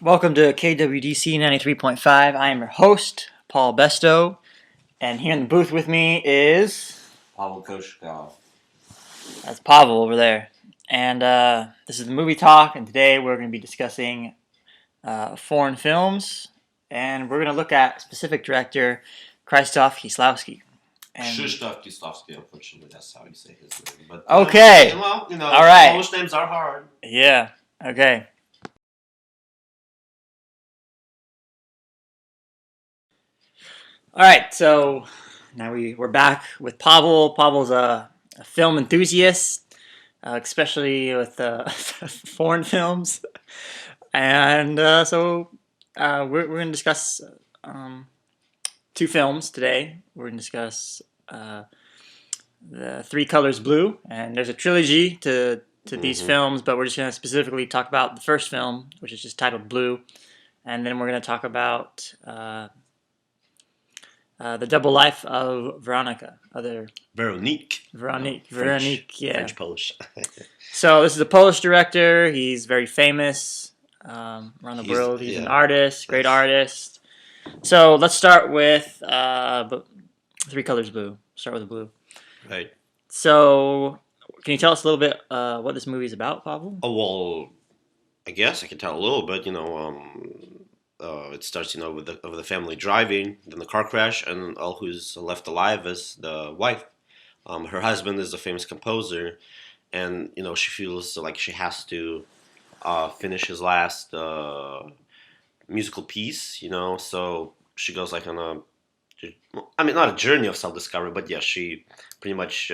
Welcome to KWDC 93.5. I am your host, Paul Besto, and here in the booth with me is... Pavel Koshkov. That's Pavel over there. And this is the Movie Talk, and today we're going to be discussing foreign films, and we're going to look at specific director Krzysztof Kieslowski. Krzysztof Kieslowski, unfortunately, that's how you say his name. But, okay. All right. Polish names are hard. Yeah, okay. All right, so now we're back with Pavel. Pavel's a film enthusiast, especially with foreign films, and so we're going to discuss two films today. We're going to discuss the Three Colors Blue, and there's a trilogy to these films, but we're just going to specifically talk about the first film, which is just titled Blue, and then we're going to talk about the double life of Veronique. Veronique, yeah. French Polish. So this is a Polish director. He's very famous around the world. He's an artist, great artist. So let's start with Three Colors Blue. Start with the blue. Right. So can you tell us a little bit what this movie is about, Pavel? Oh, well, I guess I can tell a little bit. It starts, with the family driving, then the car crash, and all who's left alive is the wife. Her husband is a famous composer, and she feels like she has to finish his last musical piece. So she goes like on not a journey of self-discovery, but yeah, she pretty much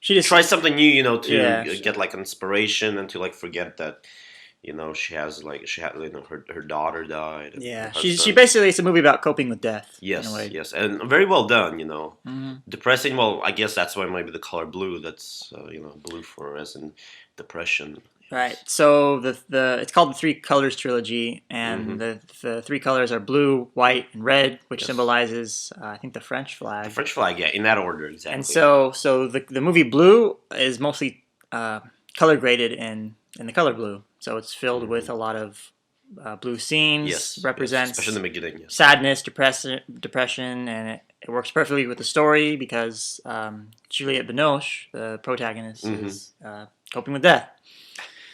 she just tries something new, to get like inspiration and to like forget that. She had her daughter died. Yeah, she basically, it's a movie about coping with death. Yes, yes, and very well done. Mm-hmm. Depressing. Well, I guess that's why maybe the color blue. That's blue for as in depression. Right. So the it's called the Three Colors trilogy, and the three colors are blue, white, and red, which symbolizes I think the French flag. The French flag, yeah, in that order exactly. And so the movie Blue is mostly color graded in the color blue. So it's filled with a lot of blue scenes. Yes, represents especially in the beginning. Yes. Sadness, depression, and it works perfectly with the story because Juliette Binoche, the protagonist, is coping with death.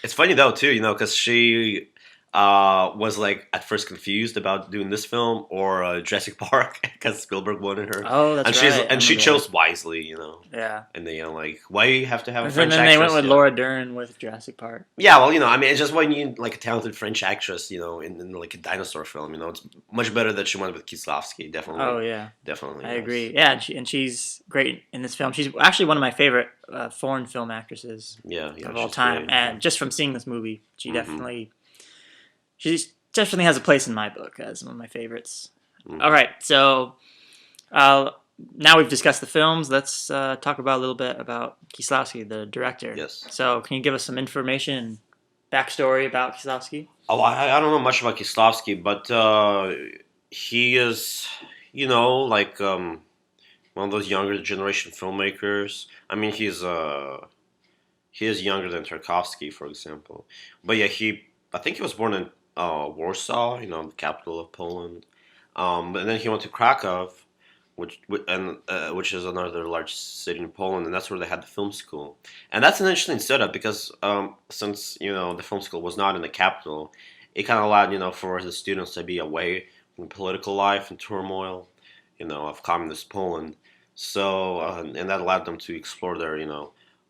It's funny though too, because she was like at first confused about doing this film or Jurassic Park because Spielberg wanted her. Oh, that's right. And she chose wisely, Yeah. And they like, why you have to have a and French then actress? They went with Laura Dern with Jurassic Park. Yeah, well, it's just when you need like a talented French actress, in like a dinosaur film, it's much better that she went with Kieslowski, definitely. Oh yeah, definitely. I agree. Yeah, and she's great in this film. She's actually one of my favorite foreign film actresses of all time, great. And just from seeing this movie, she definitely has a place in my book as one of my favorites. All right, so now we've discussed the films. Let's talk about a little bit about Kieslowski, the director. Yes. So can you give us some information and backstory about Kieslowski? Oh, I don't know much about Kieslowski, but he is, like one of those younger generation filmmakers. I mean, he is younger than Tarkovsky, for example. But yeah, I think he was born in Warsaw, the capital of Poland. And then he went to Krakow, which is another large city in Poland, and that's where they had the film school. And that's an interesting setup because since the film school was not in the capital, it kind of allowed for the students to be away from political life and turmoil, of communist Poland. So and that allowed them to explore their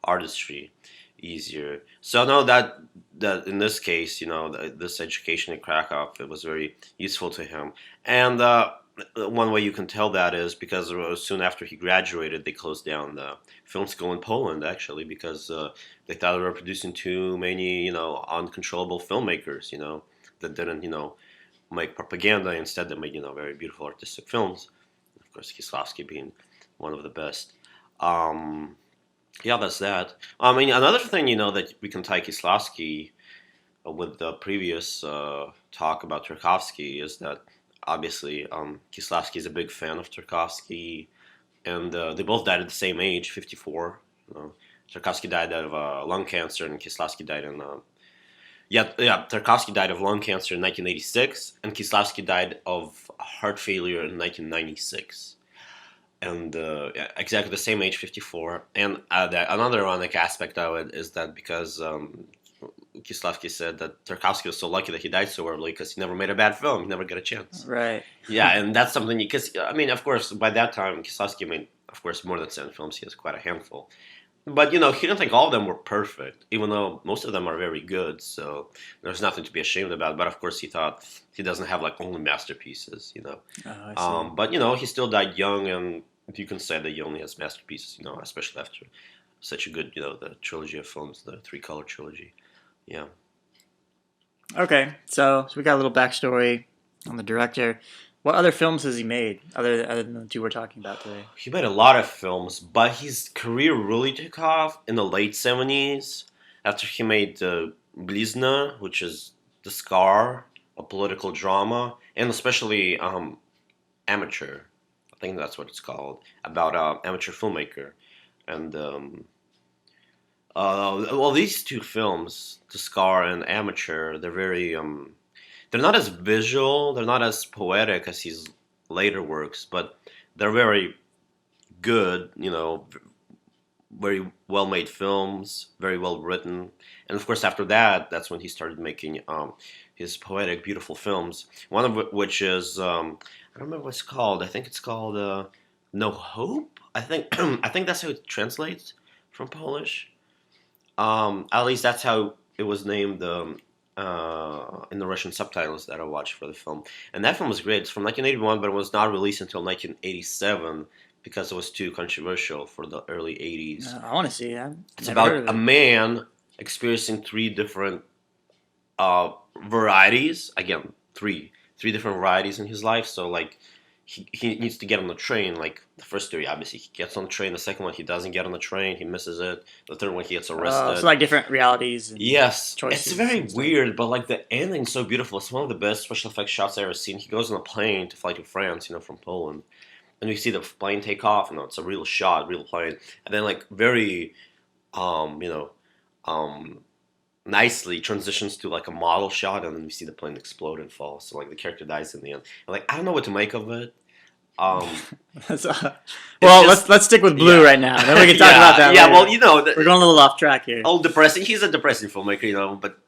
artistry easier. So no, that in this case, this education in Krakow, it was very useful to him. And one way you can tell that is because soon after he graduated, they closed down the film school in Poland, actually, because they thought they were producing too many, uncontrollable filmmakers, that didn't, make propaganda. Instead, they made, very beautiful artistic films. Of course, Kieslowski being one of the best. Yeah, that's that. I mean, another thing, that we can tie Kieslowski with the previous talk about Tarkovsky is that obviously Kieslowski is a big fan of Tarkovsky, and they both died at the same age, 54. Tarkovsky died of lung cancer, and Kieslowski died in Yeah. Tarkovsky died of lung cancer in 1986, and Kieslowski died of heart failure in 1996. And yeah, exactly the same age, 54. And another ironic aspect of it is that because Kieslowski said that Tarkovsky was so lucky that he died so early because he never made a bad film. He never got a chance. Right. Yeah, and that's something because I mean, of course, by that time, Kieslowski made, of course, more than 7 films. He has quite a handful. But he didn't think all of them were perfect, even though most of them are very good. So there's nothing to be ashamed about. But of course, he thought he doesn't have like only masterpieces. Oh, I see. But he still died young, and you can say that he only has masterpieces. Especially after such a good, the trilogy of films, the Three Color trilogy. Yeah. Okay, so we got a little backstory on the director. What other films has he made other than the two we're talking about today? He made a lot of films, but his career really took off in the late 70s after he made Blizna, which is The Scar, a political drama, and especially Amateur. I think that's what it's called, about amateur filmmaker. And well, these two films, The Scar and Amateur, they're very they're not as visual, they're not as poetic as his later works, but they're very good, very well made films, very well written. And of course, after that, that's when he started making his poetic, beautiful films. One of which is, I don't remember what it's called. I think it's called No Hope. I think I think that's how it translates from Polish. At least that's how it was named in the Russian subtitles that I watched for the film. And that film was great. It's from 1981, but it was not released until 1987 because it was too controversial for the early 80s. I want to see that. It's about a man experiencing three different varieties. Again, three different varieties in his life. So like he needs to get on the train. Like the first three, obviously, he gets on the train. The second one, he doesn't get on the train. He misses it. The third one, he gets arrested. So like different realities. And yes, choices. It's very weird, but like the ending's so beautiful. It's one of the best special effects shots I've ever seen. He goes on a plane to fly to France, from Poland, and you see the plane take off. It's a real shot, real plane, and then like very, nicely transitions to like a model shot, and then you see the plane explode and fall. So like the character dies in the end. And, like I don't know what to make of it. Well, let's stick with Blue right now. Then we can talk about that. Yeah, later. well, we're going a little off track here. Oh, depressing. He's a depressing filmmaker, but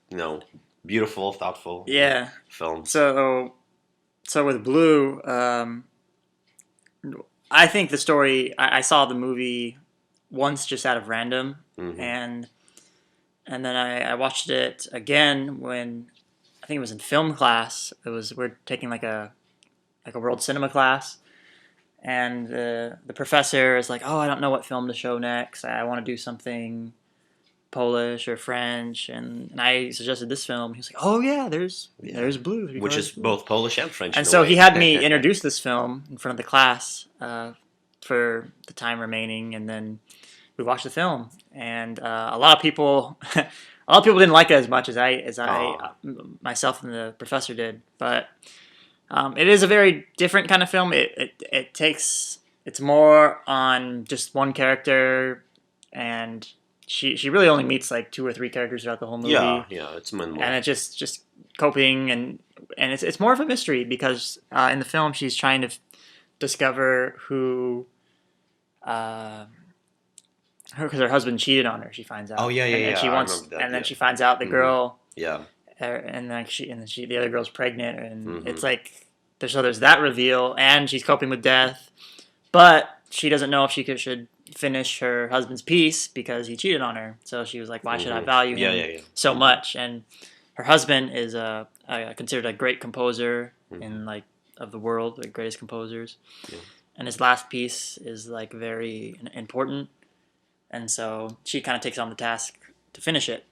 beautiful, thoughtful. Yeah. Film. So with Blue, I think the story. I saw the movie once just out of random, and then I watched it again when I think it was in film class. We're taking like a world cinema class. And the professor is like, oh, I don't know what film to show next. I want to do something Polish or French. And I suggested this film. He was like, oh, yeah, there's Blue. Which is both Polish and French. And so he had me introduce this film in front of the class for the time remaining. And then we watched the film. And a lot of people didn't like it as much as I myself and the professor did. But... it is a very different kind of film. It's more on just one character, and she really only meets like 2 or 3 characters throughout the whole movie. Yeah, it's minimal. And it's just coping, and it's more of a mystery because in the film she's trying to discover who, because her husband cheated on her. She finds out. Oh yeah. And she wants, and then she finds out the girl. Yeah. And then the other girl's pregnant, and it's like there's that reveal, and she's coping with death, but she doesn't know if she should finish her husband's piece because he cheated on her. So she was like, why should I value him so much? And her husband is considered a great composer in like of the world, the greatest composers, and his last piece is like very important, and so she kind of takes on the task to finish it.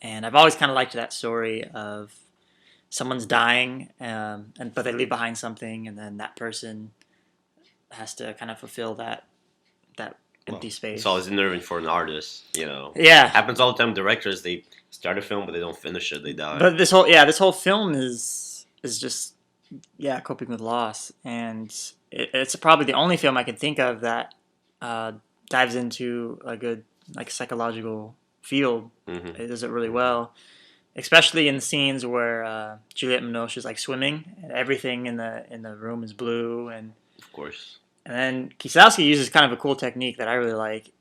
And I've always kind of liked that story of someone's dying, but they leave behind something, and then that person has to kind of fulfill that empty space. It's always unnerving for an artist, Yeah, happens all the time. Directors, they start a film, but they don't finish it. They die. But this whole film is just coping with loss, and it's probably the only film I can think of that dives into a good like psychological field. It does it really well. especially in the scenes where Juliette Binoche is like swimming, and everything in the room is blue, Of course. and then Kieslowski uses kind of a cool technique that I really like.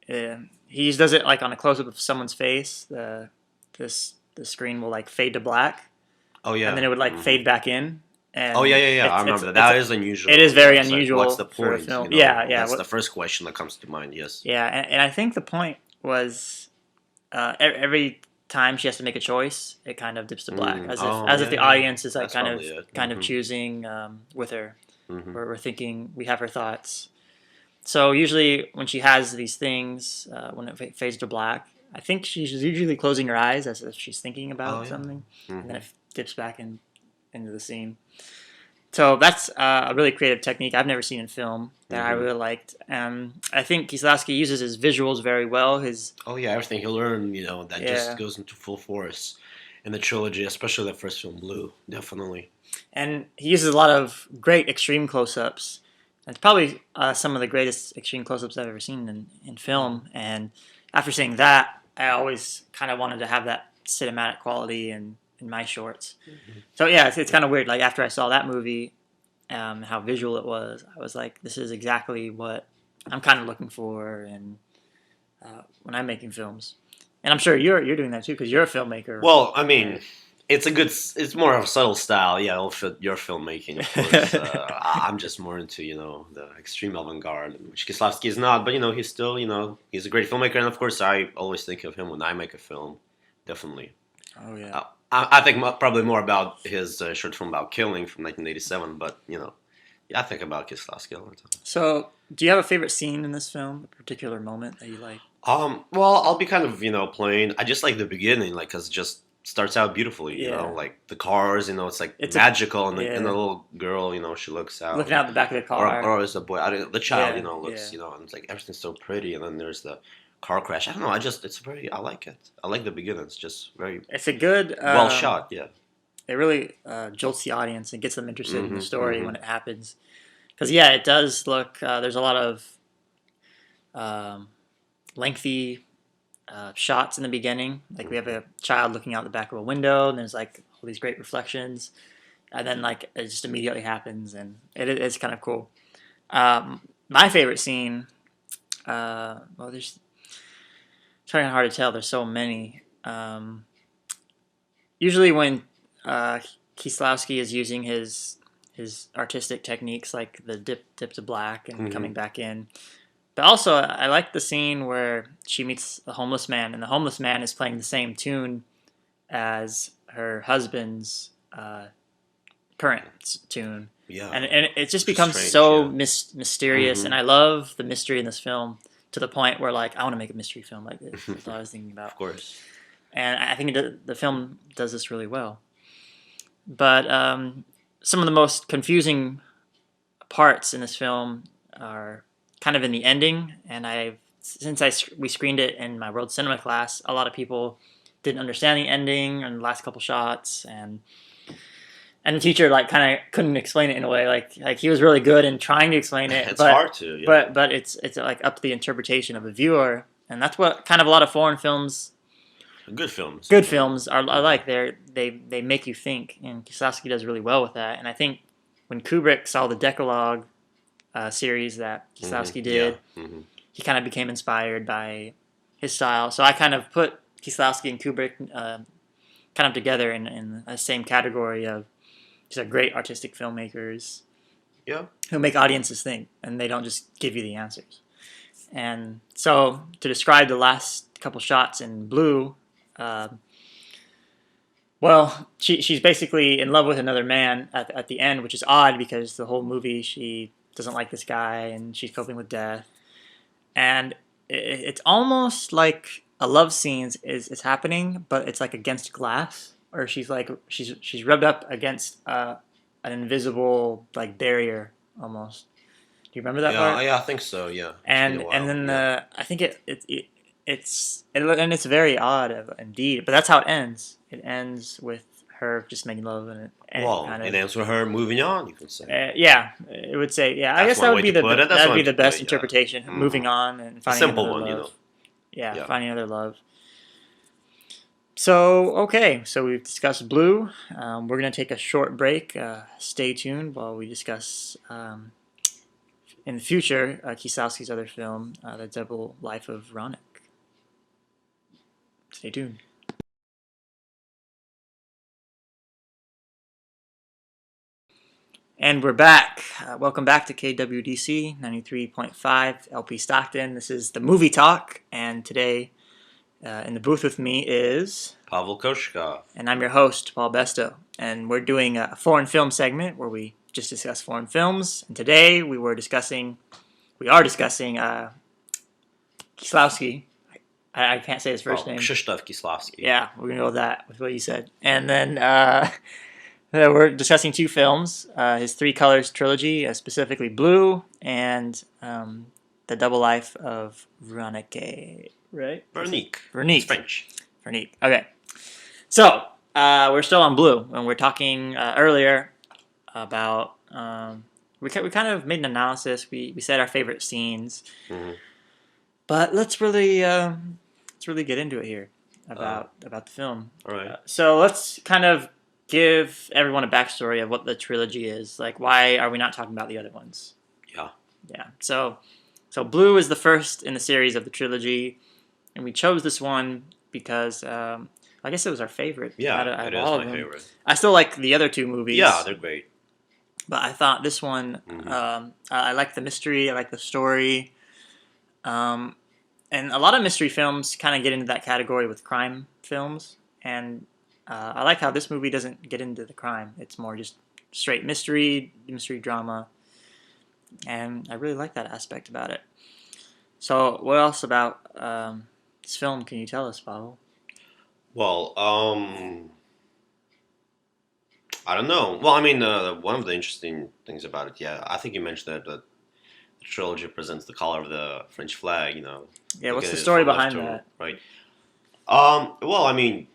He just does it like on a close up of someone's face. The screen will like fade to black, Oh and yeah. then it would like Hmm. fade back in. Oh And yeah, yeah, yeah. I remember that. That is it unusual. is You know, very it's like, what's unusual the for a point? film. You know, Yeah, yeah, that's the first question that comes to mind. Yes. yeah. And I think the point was every time she has to make a choice, it kind of dips to black, Mm. Oh as if yeah, the yeah. audience is like That's probably it. kind of Hmm. choosing with her. Hmm. We're thinking we have her thoughts. So usually when she has these things, when it fades to black, I think she's usually closing her eyes as if she's thinking Oh about yeah. something, and then Hmm. it dips back into the scene. So that's a really creative technique I've never seen in film that I Hmm. really liked. I think Kieslowski uses his visuals very well. His Oh yeah, everything he learned, that just Yeah, goes into full force in the trilogy, especially the first film, Blue. Definitely. and he uses a lot of great extreme close-ups. It's probably some of the greatest extreme close-ups I've ever seen in film. And after seeing that, I always kind of wanted to have that cinematic quality in my shorts. Hmm. So yeah, it's kind of weird. Like after I saw that movie, how visual it was, I was like, this is exactly what I'm kind of looking for, and when I'm making films. And I'm sure you're doing that too because you're a filmmaker, Well, I mean, right? it's more of a subtle style. Yeah, it'll fit your filmmaking, of course. I'm just more into, the extreme avant-garde, which Kieslowski is not, but, he's still, he's a great filmmaker. And of course, I always think of him when I make a film. Definitely. Oh yeah. I think probably more about his short film about killing from 1987, but, yeah, I think about Kieslowski all the time. So, do you have a favorite scene in this film? A particular moment that you like? Well, I'll be kind of, plain. I just like the beginning, like, cause it just starts out beautifully, Yeah, like the cars, it's like it's a magical, and the yeah. little girl, she looks out, Looking out the back of the or car. is a boy, the child, Yeah, looks, yeah. and it's like everything's so pretty, and then there's the car crash. I don't know, I like it. I like the beginning. It's just very It's a good. well shot. Yeah. It really jolts the audience and gets them interested in the Mm-hmm. story Mm-hmm. when it happens. Because yeah, it does look. There's a lot of um, lengthy shots in the beginning. Like we have a child looking out the back of a window, and there's like all these great reflections, and then like it just immediately happens, and it's kind of cool. My favorite scene. Well, there's it's kind of hard to tell. There's so many. Usually when uh, Kieslowski is using his artistic techniques, like the dip to black and Mm-hmm. coming back in. But also, I like the scene where she meets the homeless man, and the homeless man is playing the same tune as her husband's current tune, Yeah. and it just Which is becomes strange. so Yeah. mysterious. And Mm-hmm. I love the mystery in this film to the point where like I want to make a mystery film like this. That's what I was thinking about, Of course. and I think the film does this really well. But some of the most confusing parts in this film are kind of in the ending, and we screened it in my world cinema class, a lot of people didn't understand the ending and the last couple shots, and the teacher like kind of couldn't explain it in a way like he was really good in trying to explain it, It's hard to. Yeah. but it's like up to the interpretation of a viewer, and that's what kind of a lot of foreign films, Good films. good films are Mhm. like. They make you think, and Kieslowski does really well with that. And I think when Kubrick saw the Decalogue series that Kieslowski Mhm. did, Yeah. Hmm. he kind of became inspired by his style. So I kind of put Kieslowski and Kubrick kind of together in the same category of these are great artistic filmmakers Yeah. who make audiences think, and they don't just give you the answers. And so to describe the last couple shots in Blue, uh, well, she's basically in love with another man at the end, which is odd because the whole movie she doesn't like this guy and she's coping with death. And it's almost like a love scene is happening, but it's like against glass, or she's rubbed up against an invisible like barrier almost. Do you remember that Yeah. part? Yeah. I think so. Yeah. It's been a And while. then Yeah. I think it's very odd indeed, but that's how it ends. It ends with her just making love and Well, kind it of ends with her moving on. You can say yeah, it would say yeah. I that's guess that one would way be to put it. That's that would one be way the to put best it. Yeah. interpretation. Hmm. Moving on and A finding simple another one, love. Yeah, Yeah. finding another love. So we've discussed Blue. We're going to take a short break. Stay tuned while we discuss in the future Kieslowski's other film, The Double Life of Veronique. Stay tuned. And we're back. Welcome back to KWDC 93.5 LP Stockton. This is the Movie Talk, and today in the booth with me is Pavel Koshkov. And I'm your host, Paul Besto. And we're doing a foreign film segment where we just discuss foreign films. And today we are discussing Kieslowski. I can't say his first name. Krzysztof Kieslowski. Yeah, we're going to go with that, with what you said. And then we're discussing two films, his Three Colors trilogy, specifically Blue, and The Double Life of Veronique, right? Veronique. Veronique. It's French. Veronique. Okay. So, we're still on Blue, and we're talking earlier about... we kind of made an analysis. We said our favorite scenes. Mm-hmm. But let's really get into it here about the film. All right. So let's kind of give everyone a backstory of what the trilogy is. Like, why are we not talking about the other ones? Yeah. Yeah. So Blue is the first in the series of the trilogy, and we chose this one because I guess it was our favorite. Yeah, it is my favorite. I still like the other two movies. Yeah, they're great. But I thought this one, I like the mystery, I like the story. And a lot of mystery films kind of get into that category with crime films. And I like how this movie doesn't get into the crime. It's more just straight mystery drama. And I really like that aspect about it. So what else about this film can you tell us, Pavel? Well, I don't know. Well, I mean, one of the interesting things about it, yeah, I think you mentioned that the trilogy presents the color of the French flag, Yeah, what's the story behind that? Right. Well, I mean,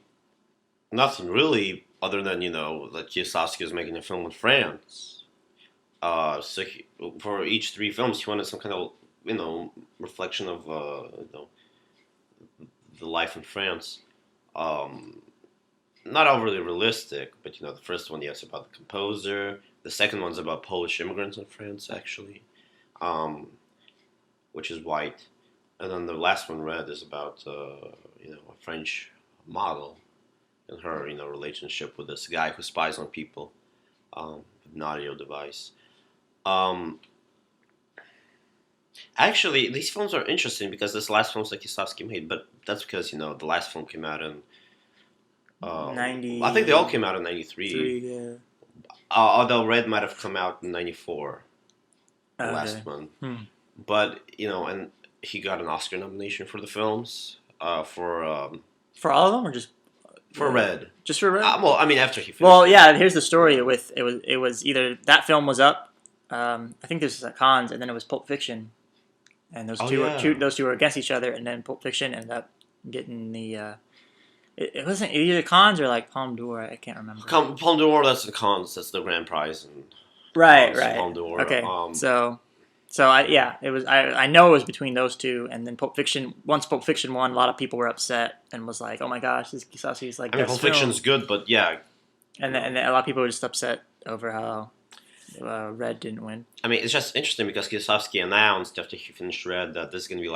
nothing really other than, that Kieslowski was making a film in France. So for each three films, he wanted some kind of, reflection of, the life in France. Not overly realistic, but, the first one, yes, about the composer. The second one's about Polish immigrants in France, actually. Which is white, and then the last one, Red, is about a French model and her relationship with this guy who spies on people with an audio device. Actually, these films are interesting because this last film that Kieslowski made, but that's because the last film came out in 90. I think they all came out in 93. Yeah. Although Red might have come out in 94. The last one. But, and he got an Oscar nomination for the films, for all of them, or just for Red? Just for Red? Well, I mean, after he finished. Well, yeah. Here's the story. With it was either that film was up. I think this was at Cannes, and then it was Pulp Fiction, and those two were against each other, and then Pulp Fiction ended up getting the. It wasn't either Cannes or like Palme d'Or. I can't remember. Palme d'Or, that's the Cannes. That's the grand prize. And right. Palme d'Or. Okay. It was. I know it was between those two, and then Pulp Fiction. Once Pulp Fiction won, a lot of people were upset and was like, "Oh my gosh, this Kieslowski's like." I mean, Pulp Fiction's good, but yeah. And a lot of people were just upset over how Red didn't win. I mean, it's just interesting because Kieslowski announced after he finished Red that this is going to be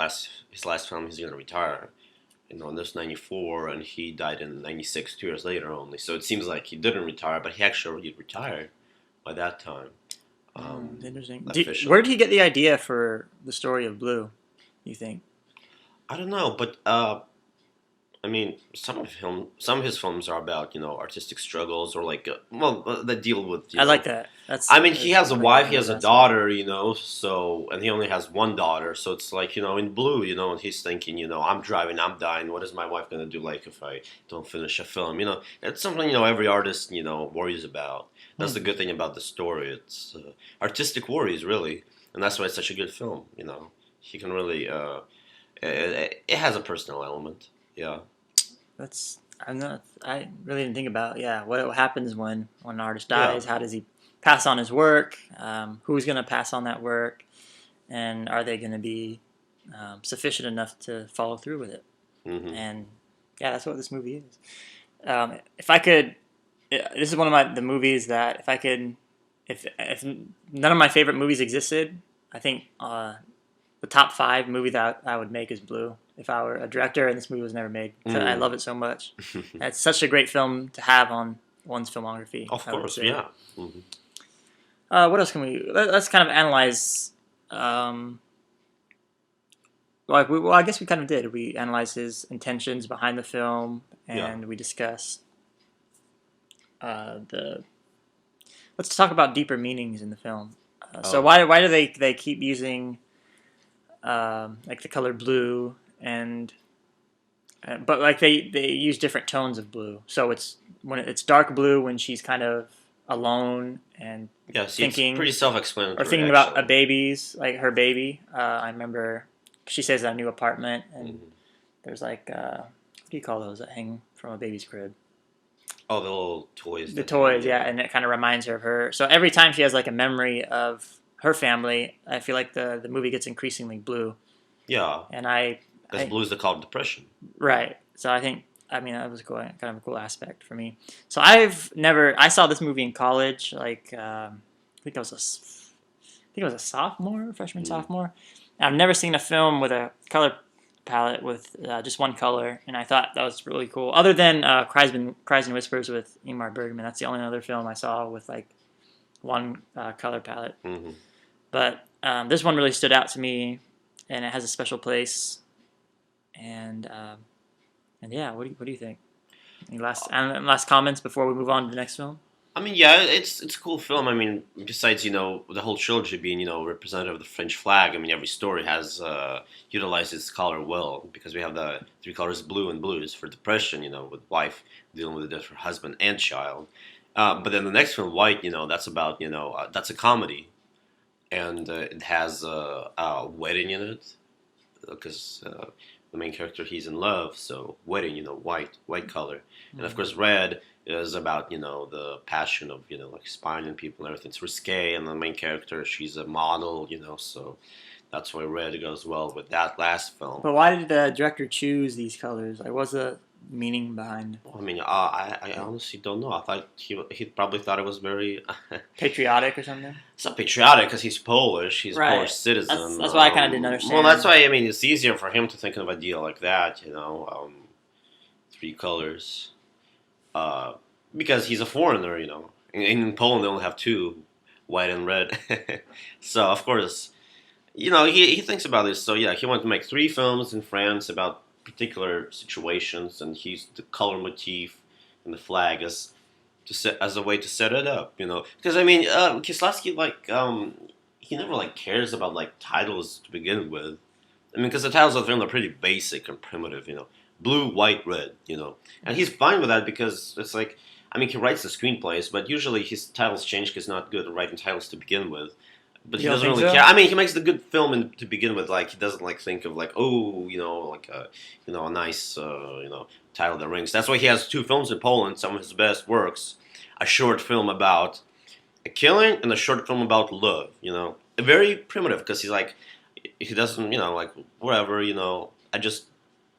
his last film. He's going to retire. In this 94, and he died in 96, 2 years later only. So it seems like he didn't retire, but he actually already retired by that time. Interesting. Where did he get the idea for the story of Blue, you think? I don't know, but I mean, some of his films are about artistic struggles or like that deal with. I like that. He has a wife, he has a daughter, so and he only has one daughter, so it's like in Blue, and he's thinking, I'm driving, I'm dying. What is my wife gonna do like if I don't finish a film? It's something every artist worries about. That's the good thing about the story. It's artistic worries really, and that's why it's such a good film. He can really it has a personal element. Yeah. I really didn't think about what happens when an artist dies. How does he pass on his work? Who's going to pass on that work? And are they going to be sufficient enough to follow through with it? Mm-hmm. And Yeah, that's what this movie is. If I could, this is one of the movies that if I could, if none of my favorite movies existed, I think the top five movie that I would make is Blue. If I were a director and this movie was never made, 'cause I Mm. love it so much. And it's such a great film to have on one's filmography. Of I would course, say. yeah. Hmm. What else can we? Let's kind of analyze. Well, I guess we kind of did. We analyzed his intentions behind the film, Yeah. and we discussed the. Let's talk about deeper meanings in the film. So Oh, why do they keep using like the color blue and but like they use different tones of blue. So it's when it's dark blue when she's kind of alone and yeah. See, it's thinking pretty or self-explanatory, thinking about a actually. baby's like her baby. I remember she says a new apartment and Hmm. there's like what do you call those that hang from a baby's crib? Oh, the little toys The that hang. toys, yeah, Yeah. and it kind of reminds her of her. So every time she has like a memory of her family, I feel like the movie gets increasingly blue. Yeah. And Because I blue is the color of depression. right. So I mean that was cool, kind of a cool aspect for me. So I saw this movie in college, like I think I think it was a sophomore, freshman, Mm. sophomore. I've never seen a film with a color palette with just one color, and I thought that was really cool. Other than Cries and Whispers with Ingmar Bergman, that's the only other film I saw with like one color palette. Hmm. But this one really stood out to me, and it has a special place. And yeah, what do you think? Any last comments before we move on to the next film? I mean, yeah, it's a cool film. I mean, besides the whole trilogy being representative of the French flag. I mean, every story has utilized its color well because we have the three colors blue and blues for depression. With wife dealing with the death of her husband and child. But then the next film, White. That's about that's a comedy and it has a wedding in it because the main character he's in love, so wedding, white color, and of Mm. course red is about the passion of like spying on people and everything. It's risque, and the main character she's a model, so that's why red goes well with that last film. But why did the director choose these colors? Like, what's the meaning behind I mean, I honestly don't know. I thought he probably thought it was very patriotic or something? it's not patriotic because he's Polish. He's a Polish Right. citizen. That's why I kind of didn't Well, that's understand. why I mean it's easier for him to think of a deal like that. Three colors. Uh, because he's a foreigner. In Poland they only have two, white and red. So of course, he thinks about this. So yeah, he wanted to make three films in France about particular situations, and he's the color motif and the flag as a way to set it up, Because I mean, Kieslowski he never cares about titles to begin with. I mean, because the titles of the film are pretty basic and primitive, blue, white, red, and he's fine with that because it's like, I mean, he writes the screenplays, but usually his titles change because he's not good at writing titles to begin with. But You he don't doesn't think really so? care. I mean, he makes the good film to begin with. He doesn't think of oh, a nice title that rings. That's why he has two films in Poland. Some of his best works, a short film about a killing and a short film about love. Very primitive because he doesn't whatever. I just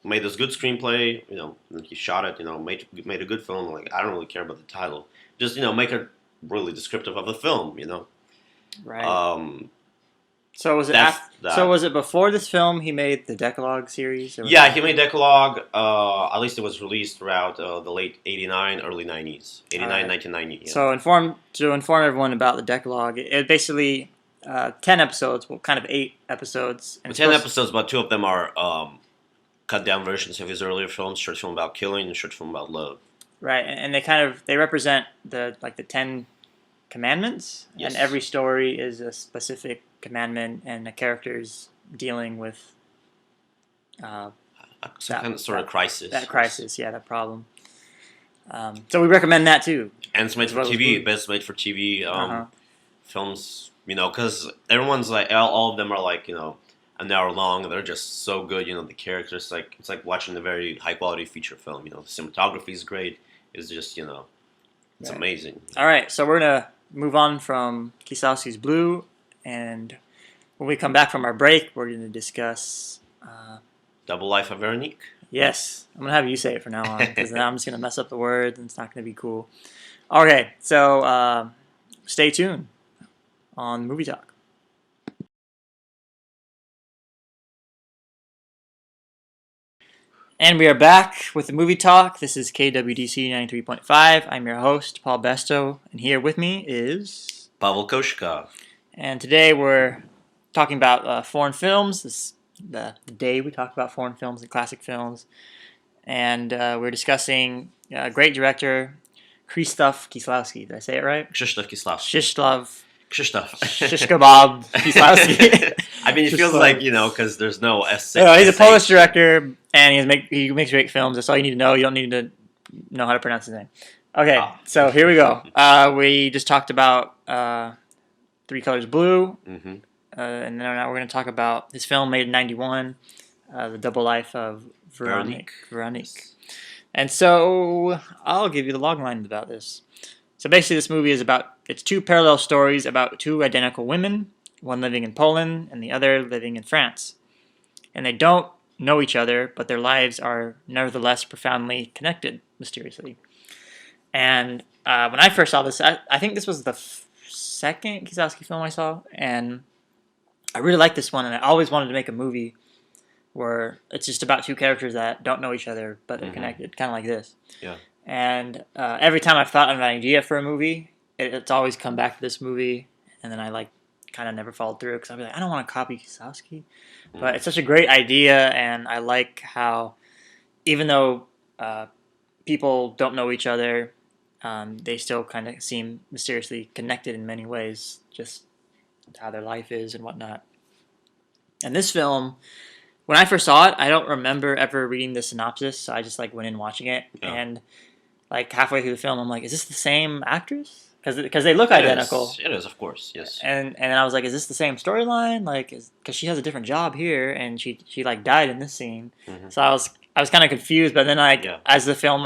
made this good screenplay. And he shot it. Made a good film. I don't really care about the title. Just make it really descriptive of the film. Right. Um, So was it that's So that. was it before this film he made the Decalogue series? Or was Yeah, it? he made Decalogue. At least it was released throughout the late '89, early '90s. All '89, right. 1990. Yeah. So to inform everyone about the Decalogue, it basically 10 episodes, well, kind of 8 episodes, and But it's 10 supposed episodes, but two of them are cut down versions of his earlier films: short film about killing and short film about love. right, and they represent the 10 commandments, and Yes. every story is a specific commandment, and the characters dealing with uh, Some kind of sort of crisis. that Yes. crisis, yeah, that problem. So we recommend that too. And it's made As for well as TV, blue. best made for TV Uh-huh. films, because everyone's all of them are an hour long. They're just so good, the characters, it's like watching a very high quality feature film, the cinematography is great. It's just, it's Right. amazing. All right, so we're gonna move on from Kieslowski's Blue, and when we come back from our break, we're gonna discuss. Double Life of Veronique. Yes, I'm gonna have you say it from now on because then I'm just gonna mess up the words and it's not gonna be cool. Okay, so stay tuned on Movie Talk. And we are back with the Movie Talk. This is KWDC 93.5. I'm your host, Paul Besto, and here with me is Pavel Koshkov. And today we're talking about foreign films. This is the day we talk about foreign films and classic films. And we're discussing great director Krzysztof Kieslowski. Did I say it right? Krzysztof Kieslowski. Krzysztof. Krzysztof. Kebab Kieslowski. I mean, it feels like, because there's no S6. No, he's a Polish director, and he makes great films. That's all you need to know. You don't need to know how to pronounce his name. Okay, so here we go. We just talked about Three Colors Blue, Mm-hmm. And now we're going to talk about his film made in '91, The Double Life of Veronique. And so I'll give you the log line about this. So basically, this movie is it's two parallel stories about two identical women, one living in Poland and the other living in France. And they don't know each other, but their lives are nevertheless profoundly connected, mysteriously. And when I first saw this, I think this was the second Kieslowski film I saw, and I really liked this one, and I always wanted to make a movie where it's just about two characters that don't know each other, but they're connected, kind of like this. Yeah. And every time I've thought of an idea for a movie, it's always come back to this movie, and then I kind of never followed through because I'll be like, I don't want to copy Kieslowski, but it's such a great idea, and I like how even though people don't know each other, they still kind of seem mysteriously connected in many ways, just how their life is and whatnot. And this film, when I first saw it, I don't remember ever reading the synopsis, so I just went in watching it, and halfway through the film, I'm like, is this the same actress? Because they look identical. It is, of course, yes. And then I was like, is this the same storyline? Because she has a different job here, and she died in this scene. Mm-hmm. So I was kind of confused, but then as the film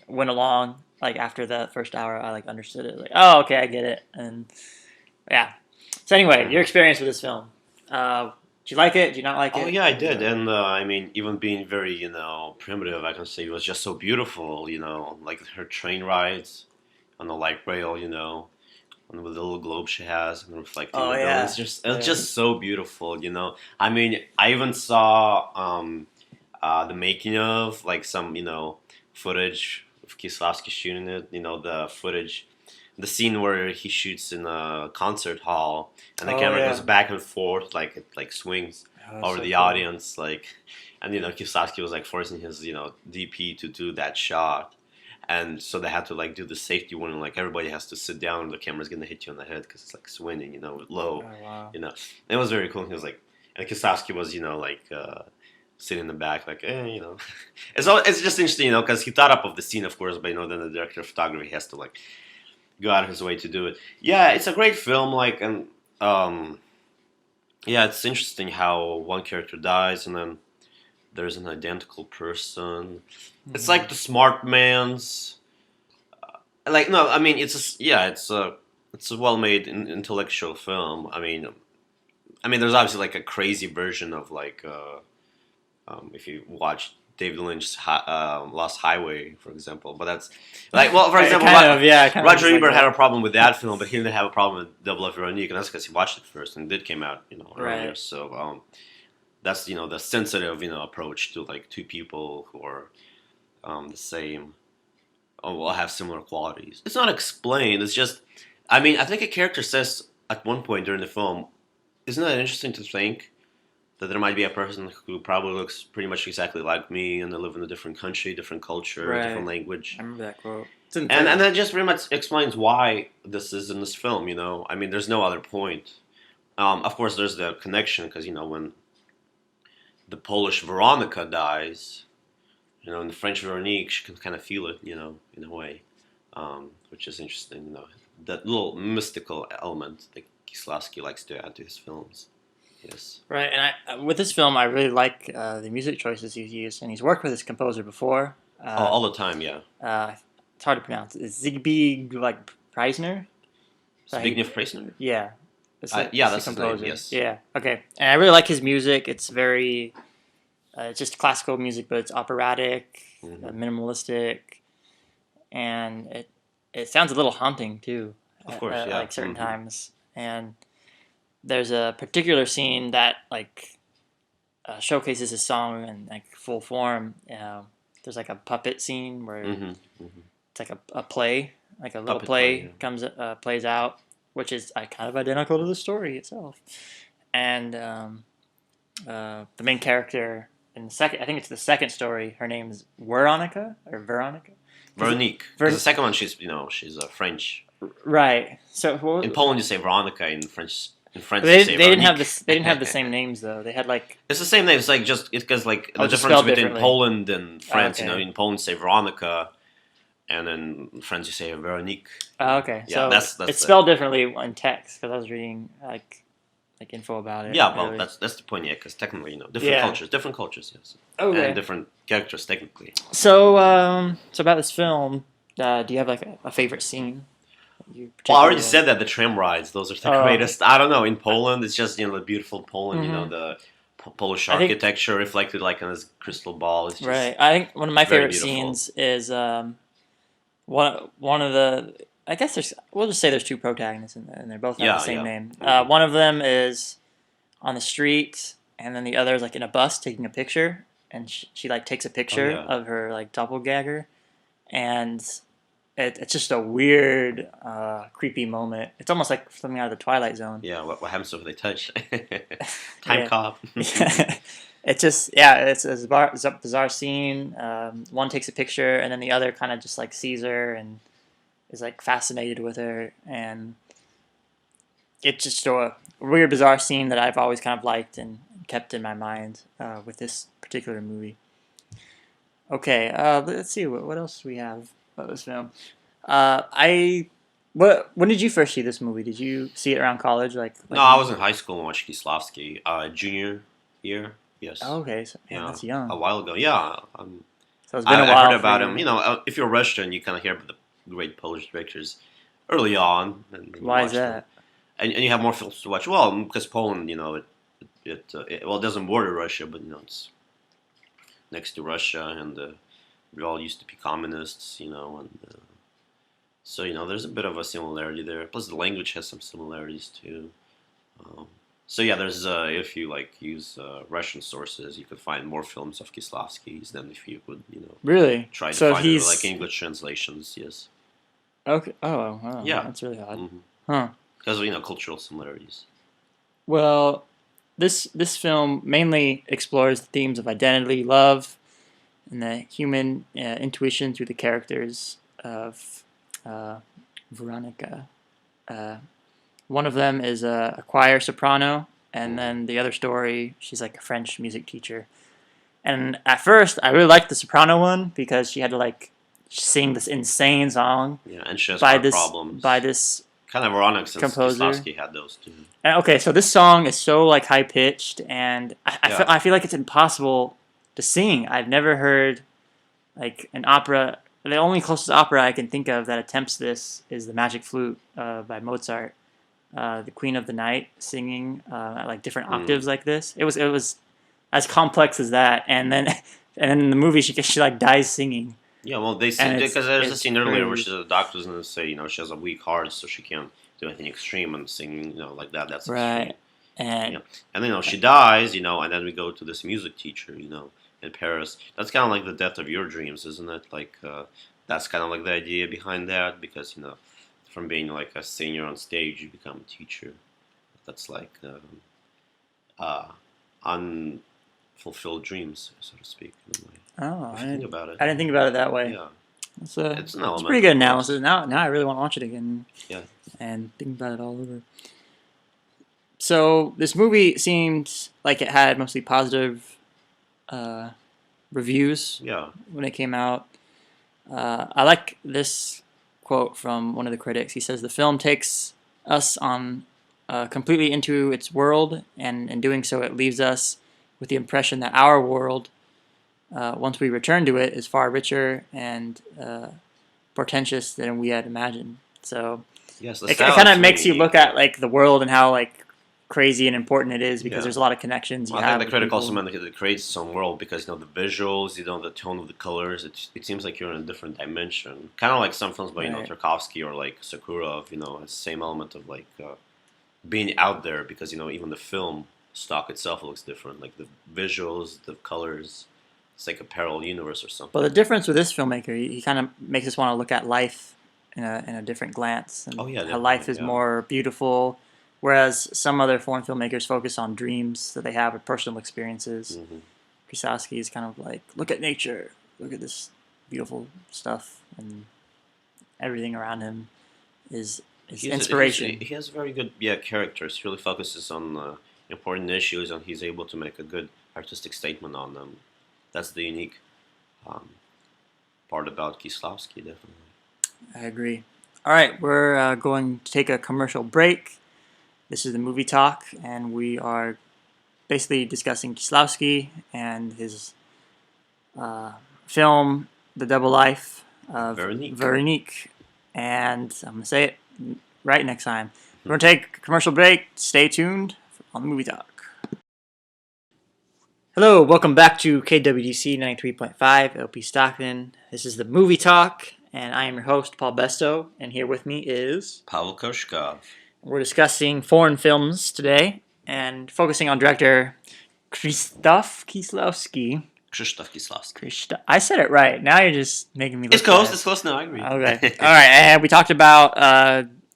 went along, after the first hour, I understood it. Oh, okay, I get it. And yeah. So anyway, your experience with this film. Did you like it? Did you not like it? Oh, yeah, I did. And, I mean, even being very, primitive, I can say it was just so beautiful, like her train rides on the light rail, with the little globe she has and reflecting the buildings. It's just so beautiful, I mean, I even saw the making of, some, footage of Kieslowski shooting it, the footage. The scene where he shoots in a concert hall and the camera goes back and forth, it swings over the audience, and Kieslowski was forcing his DP to do that shot, and so they had to do the safety one, and everybody has to sit down, and the camera's gonna hit you on the head because it's swinging, low, And it was very cool. He was and Kieslowski was sitting in the back, it's just interesting, because he thought up of the scene, of course, but then the director of photography has to go out of his way to do it. Yeah, it's a great film. Yeah, it's interesting how one character dies and then there's an identical person. Mm-hmm. It's like the smart man's. No, I mean it's a well-made intellectual film. I mean, there's obviously a crazy version of if you watch David Lynch's Lost Highway, for example. But that's for example, Roger Ebert had a problem with that film, but he didn't have a problem with Double Life of Veronique, and that's because he watched it first and it did came out earlier. So that's the sensitive approach to two people who are the same, will have similar qualities. It's not explained. It's just, I think a character says at one point during the film, isn't that interesting to think that there might be a person who probably looks pretty much exactly like me, and they live in a different country, different culture, different language. I remember that quote. And that just pretty much explains why this is in this film, there's no other point. Of course, there's the connection, because, when the Polish Veronica dies, in the French Veronique, she can kind of feel it, in a way, which is interesting, that little mystical element that Kieslowski likes to add to his films. Yes. Right, and with this film, I really like the music choices he's used, and he's worked with this composer before. All the time, yeah. It's hard to pronounce. It's Zbigniew Preisner. Zbigniew Preisner. Yeah. That's the composer. His name, yes. Yeah. Okay, and I really like his music. It's very it's just classical music, but it's operatic, Hmm. minimalistic, and it sounds a little haunting too, Of course, yeah. like certain Hmm. times. And there's a particular scene that like showcases his song in like full form. There's like a puppet scene where Hmm. Hmm. it's like a play, like a little Puppet play. play Yeah. comes plays out, which is kind of identical to the story itself. And the main character in the second, I think it's the second story. Her name's Veronica, because Veronique, because the Ver, second one she's French. right. So In Poland you say Veronica. In French you they say didn't have Veronique. this. They didn't have the same names though. They had like It's the same name. It's like just it's because like the just difference spelled between differently. Poland and France. Okay. In Poland you say Veronica, and then in France you say Veronique. Okay. Yeah, So that's it's the spelled differently in text because I was reading like info about it yeah. Well, earlier. that's the point. Yeah, because technically Yeah. different cultures, yes, and Okay. different characters technically. So about this film, do you have like a favorite scene that you Well, I particularly already like? said that the tram rides; those are the Oh. greatest. I don't know. In Poland, it's just the beautiful Poland. Hmm. The Polish I think architecture reflected like on this crystal ball. It's right. just I think one of my very favorite beautiful. scenes is one of the. I guess we'll just say there's two protagonists and they both have the Yeah, same yeah. name. Hmm. One of them is on the street, and then the other is like in a bus taking a picture, and she like takes a Oh picture yeah. of her like doppelganger, and it's just a weird, creepy moment. It's almost like something out of the Twilight Zone. Yeah, what happens if they touch? Time Yeah, cop. yeah. It's just yeah, it's a bizarre scene. One takes a picture, and then the other kind of just like sees her and is like fascinated with her, and it's just a weird, bizarre scene that I've always kind of liked and kept in my mind with this particular movie. Okay, let's see what else we have about this film. I when did you first see this movie? Did you see it around college, No, like I me? was in high school and watched Kieslowski. Junior year. Oh, Yes. okay, so man, Yeah, that's a young. while ago. Yeah, So it's been a I heard while for about him. you. If you're Russian, you kind of hear about the great Polish directors early on, and then you Why is watch them, that? and you have more films to watch. Well, because Poland, it doesn't border Russia, but it's next to Russia, and we all used to be communists, and so there's a bit of a similarity there. Plus, the language has some similarities too. Um, so yeah, there's if you like use Russian sources, you could find more films of Kieslowski's than if you would Really? try to So find it with like he's English translations. Yes. okay. Oh, wow, Yeah. that's really odd. Hmm. Huh. Because of cultural similarities. Well, this film mainly explores the themes of identity, love, and the human intuition through the characters of uh, Veronica. Uh, One of them is a choir soprano, and Hmm. then the other story, she's like a French music teacher. And at first, I really liked the soprano one because she had to like sing this insane song Yeah, and she has by heart by problems. this Kind of ironic since composer. Kieslowski had those too. And, okay, so this song is so like high pitched, and Yeah. I feel like it's impossible to sing. I've never heard like an opera. The only closest opera I can think of that attempts this is the Magic Flute by Mozart. The Queen of the Night singing at like different Mm. octaves like this. It was as complex as that, and then and then in the movie she like dies singing, Yeah, well, they and said because there's a it's scene earlier where crazy. she's, the doctor's gonna say, she has a weak heart, so she can't do anything extreme, and singing, like that, that's extreme. Right, and Yeah, and then she dies, and then we go to this music teacher, in Paris. That's kind of like the death of your dreams, isn't it? Like that's kind of like the idea behind that, because from being like a singer on stage, you become a teacher. That's like uh, unfulfilled dreams, so to speak, in a way. oh, If you think about it, I didn't think about it that way. yeah, it's an It's a pretty element, good of course. analysis. Now I really want to watch it again Yeah. and think about it all over. So this movie seemed like it had mostly positive uh, reviews Yeah. when it came out. I like this quote from one of the critics. He says the film takes us on completely into its world, and in doing so, it leaves us with the impression that our world, once we return to it, is far richer and portentous than we had imagined. So Yes, the it style kind is of really makes you unique. look at like the world and how like crazy and important it is because Yeah. there's a lot of connections you Well, I think have the with critic also people. meant that it creates its own world because the visuals, the tone of the colors. It seems like you're in a different dimension, kind of like some films by Right. Tarkovsky or like Sakurov. It's the same element of like being out there because even the film stock itself looks different, like the visuals, the colors. It's like a parallel universe or But something. the difference with this filmmaker, he kind of makes us want to look at life in a different glance, Oh and yeah, how life definitely. is Yeah. more beautiful, whereas some other foreign filmmakers focus on dreams that they have or personal experiences. Hmm. Kieslowski is kind of like, look at nature, look at this beautiful stuff, and everything around him is inspiration. He has very good characters. He really focuses on important issues, and he's able to make a good artistic statement on them. That's the unique um, part about Kieslowski, definitely. I agree. All right, we're going to take a commercial break. This is the movie talk, and we are basically discussing Kieslowski and his uh, film, The Double Life of Veronique. Veronique. And I'm going to say it right next time. We're going to take a commercial break. Stay tuned on the movie talk. Hello, welcome back to KWDC 93.5 LP Stockton. This is the movie talk, and I am your host, Paul Besto, and here with me is. Pavel. We're discussing foreign films today and focusing on director Krzysztof Kieslowski. Krzysztof Kieslowski. I said it right. Now you're just making me look It's close. bad. It's close now. I agree. Okay. All right. And we talked about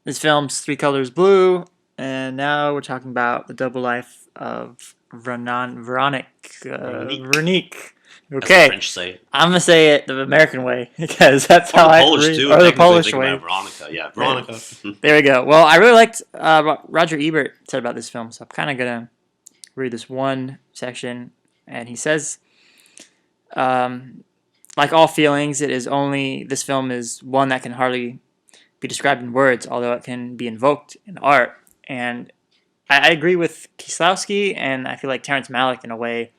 this film's Three Colors Blue, and now we're talking about The Double Life of Veronique. Veronique. As the Okay. French say. I'm going to say it the American way because that's Or how the I Polish read. too. Or the Technically, Polish think way. about Veronica. Yeah, Veronica. There we go. Well, I really liked Roger Ebert said about this film, so I'm kind of going to read this one section. And he says, like all feelings, this film is one that can hardly be described in words, although it can be invoked in art. And I agree with Kieslowski, and I feel like Terrence Malick in a way.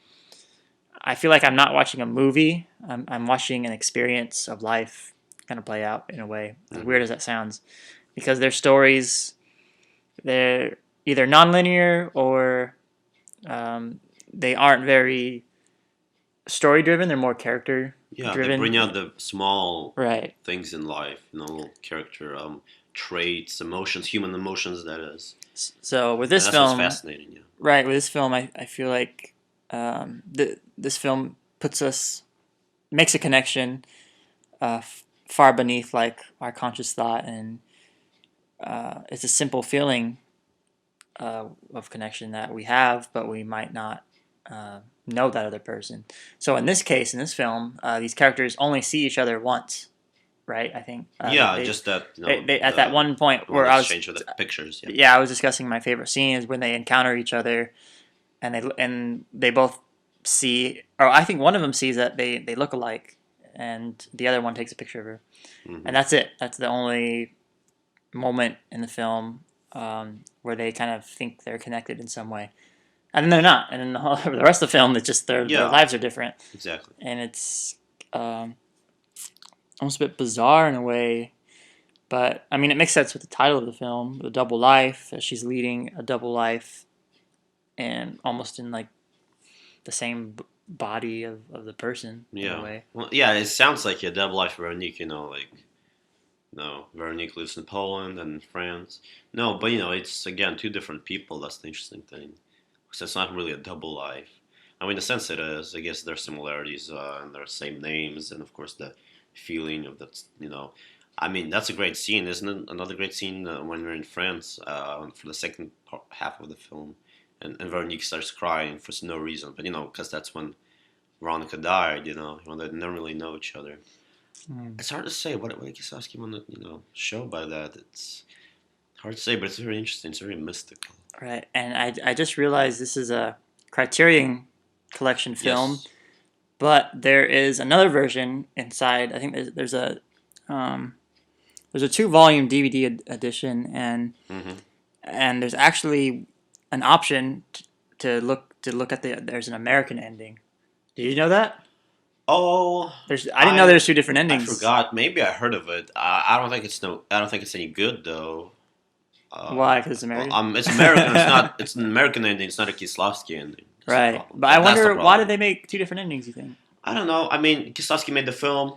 I feel like I'm not watching a movie. I'm watching an experience of life kind of play out in a way, as weird as that sounds. Because their stories, they're either nonlinear or they aren't very story driven. They're more character Yeah, they driven. bring out the small Right. things in life, little character traits, emotions, human emotions. That is, So with and this that's what's film, fascinating. Yeah. right, with this film, I feel like this film makes a connection far beneath like our conscious thought, and it's a simple feeling of connection that we have, but we might not know that other person. So in this case, in this film, these characters only see each other once, right? I think. Yeah, just that They at that one point one where exchange of the pictures. Yeah. yeah, I was discussing my favorite scene is when they encounter each other, and they both see, or I think one of them sees that they look alike, and the other one takes a picture of her, Mm-hmm. and that's it. That's the only moment in the film where they kind of think they're connected in some way, and then they're not. And then the rest of the film, it's just their lives are different, Exactly. and it's almost a bit bizarre in a way. But I mean, it makes sense with the title of the film, "The Double Life," that she's leading a double life, and almost in like the same body of the person in a way. Well, yeah, it sounds like a double life Veronique. No, Veronique lives in Poland and France. No, but it's again two different people. That's the interesting thing. So it's not really a double life. I mean, in a sense, it is. I guess there are similarities and there are same names, and of course the feeling of that. I mean, that's a great scene, isn't it? Another great scene when we're in France for the second half of the film, and Veronique starts crying for no reason, but because that's when Veronica died. When they didn't really know each other. It's hard to say what Kieslowski want to show by that. It's hard to say, but it's very interesting. It's very mystical. Right, and I just realized this is a Criterion Collection film, Yes. but there is another version inside. I think there's a 2-volume DVD edition, and Mm-hmm. there's actually an option to look at there's an American ending. Did you know that? Oh, I didn't know there's 2 different I endings. forgot. Maybe I heard of it. I don't think it's any good though. Why? Because it's American. It's American. It's not. It's an American ending. It's not a Kieslowski ending. That's the Right. problem. But I That's the wonder why did problem. they make two different endings? You think I don't know. I mean, Kieslowski made the film.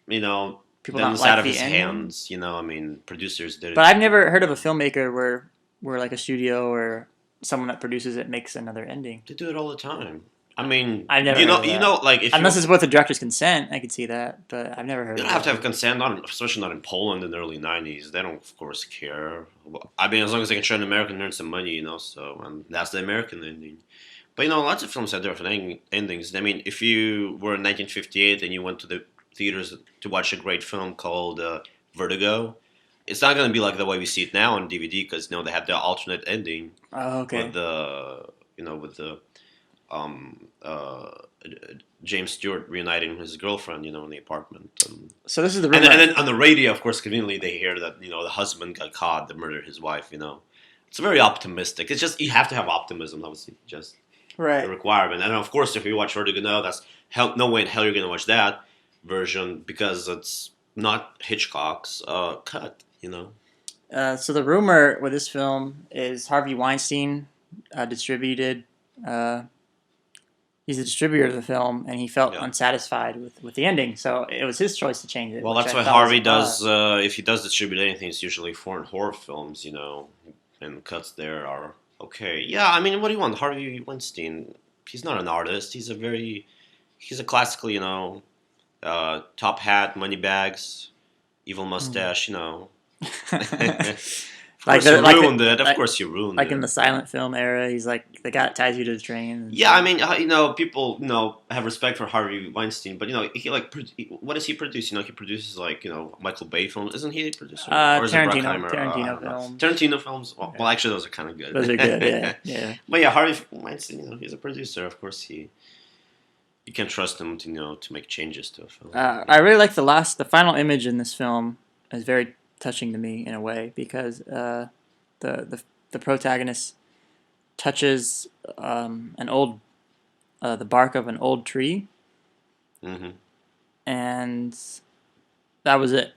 You know, people then not it's out like of the his ending? hands. You know, I mean, producers did But it. I've never heard of a filmmaker where like a studio or someone that produces it makes another ending. They do it all the time. I mean, I've never heard of you that. know, like if Unless you it's with the director's consent, I could see that. But I've never heard you of don't have to that. have consent, not especially not in Poland in the early '90s. They don't, of course, care. I mean, as long as they can show an American and earn some money, you know. So, and that's the American ending. But you know, lots of films have different endings. I mean, if you were in 1958 and you went to the theaters to watch a great film called Vertigo, it's not going to be like the way we see it now on DVD because you know they had the alternate ending Oh, with okay. the with the um, uh, James Stewart reuniting his girlfriend, you know, in the apartment. So this is the And rumor. then on the radio, of course, conveniently they hear that you know the husband got caught, that murdered his wife. You know, it's very optimistic. It's just you have to have optimism. That was just the Right. requirement. And of course, if you watch Vertigo now, that's no way in hell you're gonna watch that version because it's not Hitchcock's cut. You know. So the rumor with this film is Harvey Weinstein distributed. Uh, he's the distributor of the film, and he felt Yeah. unsatisfied with the ending. So it was his choice to change it, Well, which that's I why thought was Harvey odd. does. If he does distribute anything, it's usually foreign horror films, you know, and the cuts there are okay. Yeah, I mean, what do you want, Harvey Weinstein? He's not an artist. He's a classically, you know, top hat, money bags, evil Mm. mustache, you know. Of like course, you the like ruined the it. Of like, course, you ruined like in it. the silent film era, he's like the guy that ties you to the train and Yeah, I stuff. mean, you know, people, you know, have respect for Harvey Weinstein, but you know, what does he produce? You know, he produces like, you know, Michael Bay films. Isn't he a producer, or is it Bruckheimer? I Tarantino don't know. films. Tarantino films. Well, Yeah, actually, those are kind of good. those are good. Yeah, yeah. But yeah, Harvey Weinstein, you know, he's a producer. Of course, you can trust him to you know to make changes to a film. I really like the final image in this film is very touching to me in a way because the the the protagonist touches an old the bark of an old tree, Hmm. and that was it.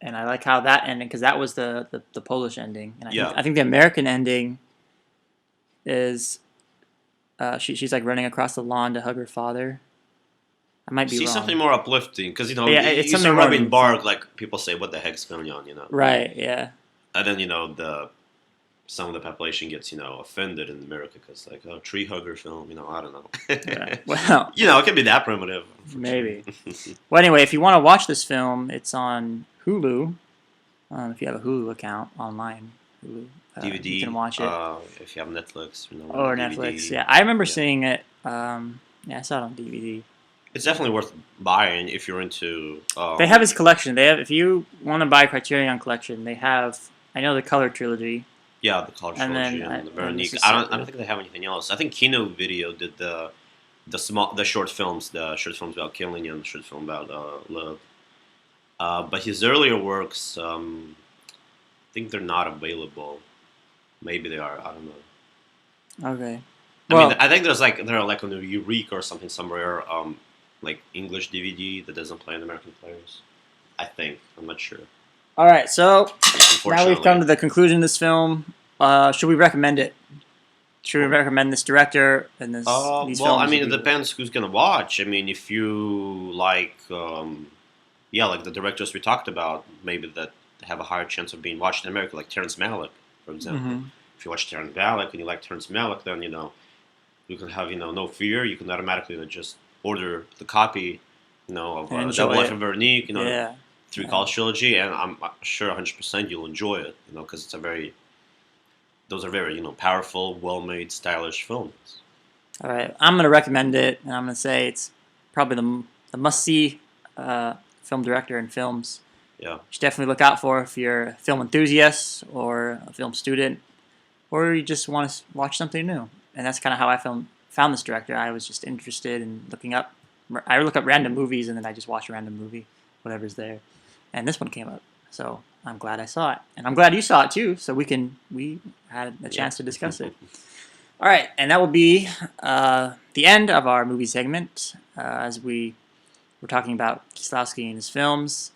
And I like how that ended because that was the Polish ending, and Yeah, I think the American ending is she's like running across the lawn to hug her father. I might be see something wrong, more uplifting because you but know yeah, it's you something start more rubbing meaningful. bark like people say, what the heck's going on, you know? Right? Yeah. And then you know the some of the population gets you know offended in America because like oh tree hugger film, you know, I don't Yeah. know. Well, You know, it can be that primitive, maybe. unfortunately. Well, anyway, if you want to watch this film, it's on Hulu. If you have a Hulu account online, Hulu, you can DVD, watch it. if you have Netflix, you know, Or Netflix. DVD. Yeah, I remember Yeah, seeing it. Yeah, I saw it on DVD. it's definitely worth buying if you're into. They have his collection. They have, if you want to buy Criterion Collection, they have. I know the Color Trilogy, Yeah, the College and Trilogy then and the this Veronique. is I don't separate. think they have anything else. I think Kino Video did the short films about killing and the short film about love. But his earlier works, I think they're not available. Maybe they are. I don't know. Okay. I mean, Well, I think they're like on a Eureka or something somewhere, like English DVD that doesn't play in American players. I think I'm not sure. all right. So now we've come Unfortunately, to the conclusion of this film. Should we recommend it? Should we well, recommend this director and these well, I films to mean, it people? depends who's gonna watch. I mean, if you like, yeah, like the directors we talked about, maybe that have a higher chance of being watched in America, like Terrence Malick, for example. Mm-hmm. If you watch Terrence Malick and you like Terrence Malick, then you know you can have no fear. You can automatically just order the copy, of And Double enjoy Life it. of Veronique, Yeah. through Yeah. College Trilogy, and I'm sure 100% you'll enjoy it, because those are very powerful, well-made, stylish films. All right, I'm gonna recommend it, and I'm gonna say it's probably the must-see film director in films. Yeah, You should definitely look out for if you're a film enthusiast or a film student, or you just want to watch something new. And that's kind of how I found this director. I was just interested in looking up. I look up random movies, and then I just watch a random movie, whatever's there. And this one came up, so I'm glad I saw it, and I'm glad you saw it too. So we had a yeah. chance to discuss it. All right, and that will be the end of our movie segment as we were talking about Kieslowski and his films.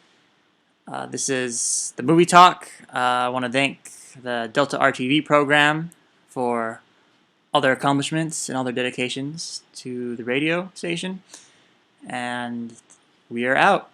This is the movie talk. I want to thank the Delta RTV program for all their accomplishments and all their dedications to the radio station. And we are out.